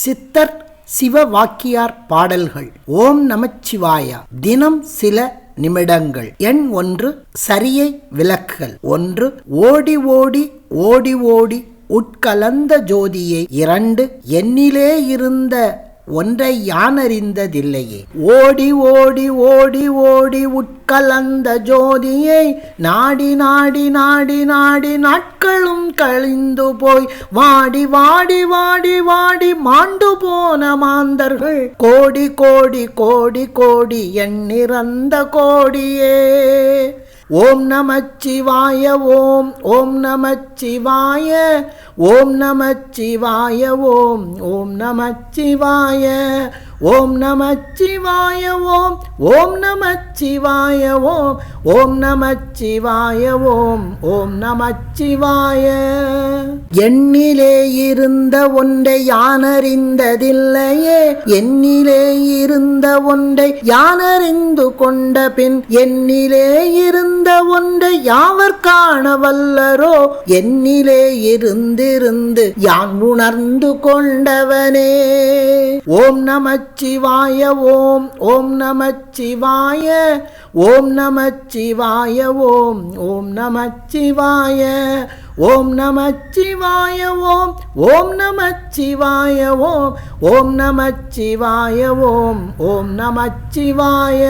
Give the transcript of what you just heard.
சித்தர் சிவ வாக்கியார் பாடல்கள். ஓம் நமச்சிவாய. தினம் சில நிமிடங்கள். எண் 1 சரியை விளக்குகள். 1 ஓடி ஓடி ஓடி ஓடி உட்கலந்த ஜோதியை. 2 எண்ணிலே இருந்த ஒன்றை யானறிந்ததில்லையே. ஓடி ஓடி ஓடி ஓடி உட்கலந்த ஜோதியை நாடி நாடி நாடி நாடி நாட்களும் கழிந்து போய் வாடி வாடி வாடி வாடி மாண்டு போன மாந்தர்கள் கோடி கோடி கோடி கோடி எண்ணிறந்த கோடியே. ஓம் நமச்சிவாய. ஓம் ஓம் நமச்சிவாய. ஓம் நமச்சிவாய. ஓம் ஓம் நமச்சிவாய. ஓம் நமச்சிவாய. ஓம் ஓம் நமச்சிவாய. ஓம் ஓம் நமச்சிவாய. ஓம் ஓம் நமச்சிவாய. எண்ணிலே இருந்த ஒன்றை யானறிந்ததில்லையே. எண்ணிலே இருந்த ஒன்றை யானறிந்து கொண்ட பின் எண்ணிலே இருந்த ஒன்றை யாவர் காண வல்லரோ. எண்ணிலே இருந்திருந்து யான் உணர்ந்து கொண்டவனே. ஓம் நமச்சிவாய. ஓம் ஓம் நமச்சிவாய. ஓம் நமச்சிவாய. ஓம் ஓம் நமச்சிவாய. ஓம் நமச்சிவாய. ஓம் ஓம் நமச்சிவாய. ஓம் ஓம் நமச்சிவாய. ஓம் ஓம் நமச்சிவாய.